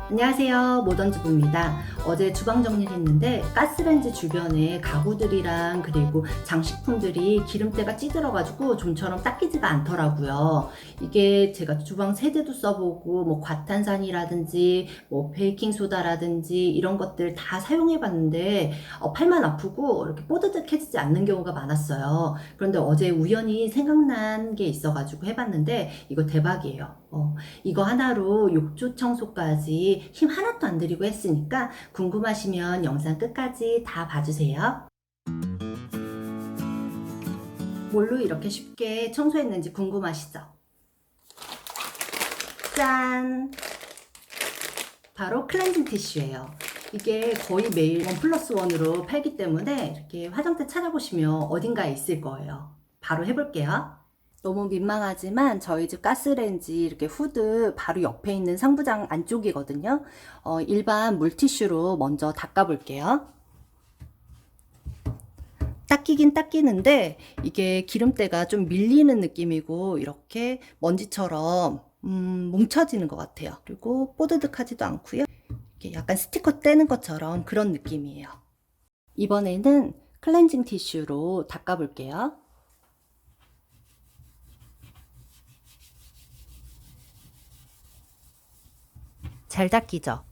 안녕하세요, 모던주부입니다. 어제 주방 정리를 했는데 가스레인지 주변에 가구들이랑 그리고 장식품들이 기름때가 찌들어가지고 좀처럼 닦이지가 않더라고요. 이게 제가 주방 세제도 써보고 뭐 과탄산이라든지 뭐 베이킹소다라든지 이런 것들 다 사용해봤는데 팔만 아프고 이렇게 뽀드득해지지 않는 경우가 많았어요. 그런데 어제 우연히 생각난 게 있어가지고 해봤는데 이거 대박이에요. 이거 하나로 욕조 청소까지 힘 하나도 안 들이고 했으니까 궁금하시면 영상 끝까지 다 봐주세요. 뭘로 이렇게 쉽게 청소했는지 궁금하시죠? 짠! 바로 클렌징 티슈예요. 이게 거의 매일 1+1으로 팔기 때문에 이렇게 화장대 찾아보시면 어딘가에 있을 거예요. 바로 해볼게요. 너무 민망하지만 저희 집 가스레인지 이렇게 후드 바로 옆에 있는 상부장 안쪽이거든요. 일반 물티슈로 먼저 닦아볼게요. 닦이긴 닦이는데 이게 기름때가 좀 밀리는 느낌이고 이렇게 먼지처럼 뭉쳐지는 것 같아요. 그리고 뽀드득하지도 않고요. 이렇게 약간 스티커 떼는 것처럼 그런 느낌이에요. 이번에는 클렌징 티슈로 닦아볼게요. 잘 닦이죠?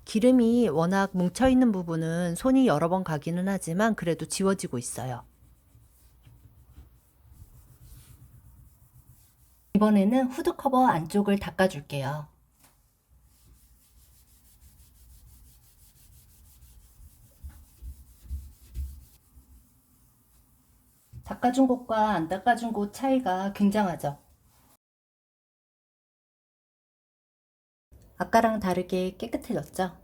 기름이 워낙 뭉쳐있는 부분은 손이 여러 번 가기는 하지만 그래도 지워지고 있어요. 이번에는 후드 커버 안쪽을 닦아줄게요. 닦아준 곳과 안 닦아준 곳 차이가 굉장하죠. 아까랑 다르게 깨끗해졌죠?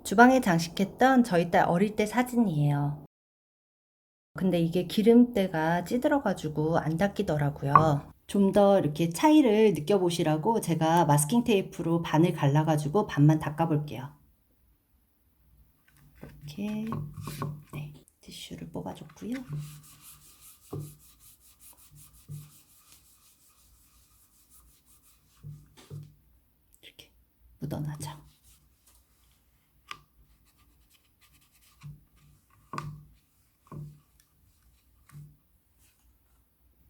주방에 장식했던 저희 딸 어릴 때 사진이에요. 근데 이게 기름때가 찌들어가지고 안 닦이더라고요. 좀 더 이렇게 차이를 느껴보시라고 제가 마스킹 테이프로 반을 갈라가지고 반만 닦아볼게요. 이렇게 네, 티슈를 뽑아줬고요. 이렇게 묻어나죠.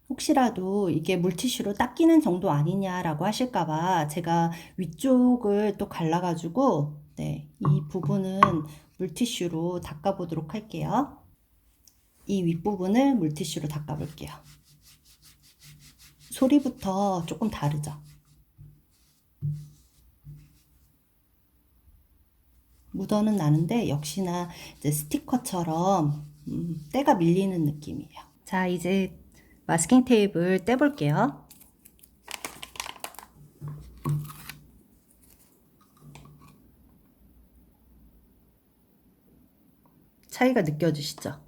혹시라도 이게 물티슈로 닦이는 정도 아니냐라고 하실까봐 제가 위쪽을 또 갈라가지고 네, 이 부분은 물티슈로 닦아보도록 할게요. 이 윗부분을 물티슈로 닦아볼게요. 소리부터 조금 다르죠? 묻어는 나는데 역시나 이제 스티커처럼 때가 밀리는 느낌이에요. 자, 이제 마스킹 테이프를 떼볼게요. 차이가 느껴지시죠?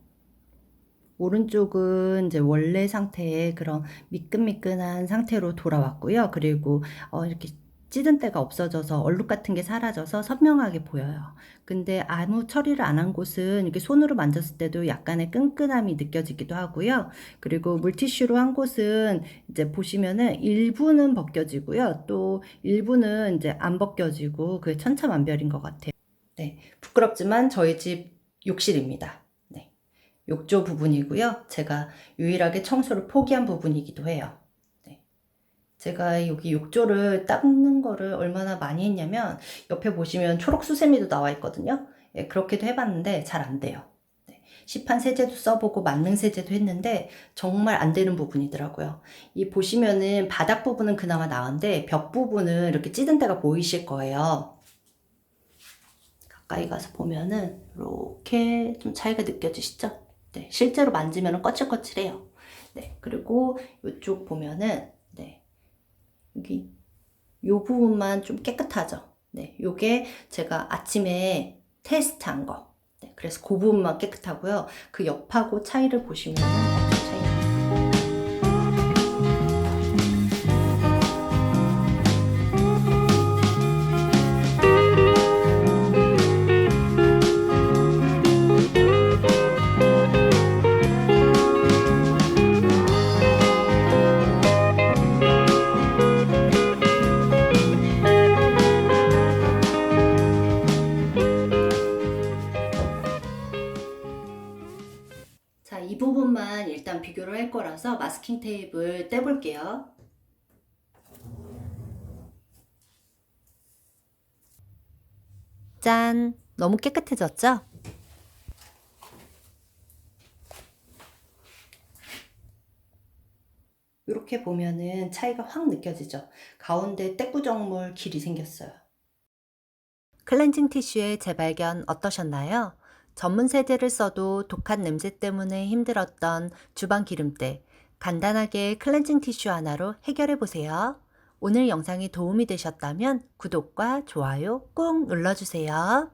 오른쪽은 이제 원래 상태의 그런 미끈미끈한 상태로 돌아왔고요. 그리고 이렇게 찌든 때가 없어져서 얼룩 같은 게 사라져서 선명하게 보여요. 근데 아무 처리를 안 한 곳은 이렇게 손으로 만졌을 때도 약간의 끈끈함이 느껴지기도 하고요. 그리고 물티슈로 한 곳은 이제 보시면은 일부는 벗겨지고요. 또 일부는 이제 안 벗겨지고 그게 천차만별인 것 같아요. 네, 부끄럽지만 저희 집 욕실입니다. 네, 욕조 부분이고요. 제가 유일하게 청소를 포기한 부분이기도 해요. 네, 제가 여기 욕조를 닦는 거를 얼마나 많이 했냐면 옆에 보시면 초록 수세미도 나와 있거든요. 예, 그렇게도 해봤는데 잘 안 돼요. 네, 시판 세제도 써보고 만능 세제도 했는데 정말 안 되는 부분이더라고요. 이 보시면은 바닥 부분은 그나마 나은데 벽 부분은 이렇게 찌든 데가 보이실 거예요. 가까이 가서 보면은 이렇게 좀 차이가 느껴지시죠? 네, 실제로 만지면 거칠거칠해요. 네, 그리고 이쪽 보면은 네, 여기 요 부분만 좀 깨끗하죠? 네, 요게 제가 아침에 테스트한 거. 네, 그래서 그 부분만 깨끗하고요. 그 옆하고 차이를 보시면은 엄청 차이가 나요. 비교를 할 거라서 마스킹 테이프를 떼볼게요. 짠! 너무 깨끗해졌죠? 이렇게 보면은 차이가 확 느껴지죠? 가운데 때꾸정물 길이 생겼어요. 클렌징 티슈의 재발견 어떠셨나요? 전문 세제를 써도 독한 냄새 때문에 힘들었던 주방 기름때, 간단하게 클렌징 티슈 하나로 해결해 보세요. 오늘 영상이 도움이 되셨다면 구독과 좋아요 꾹 눌러주세요.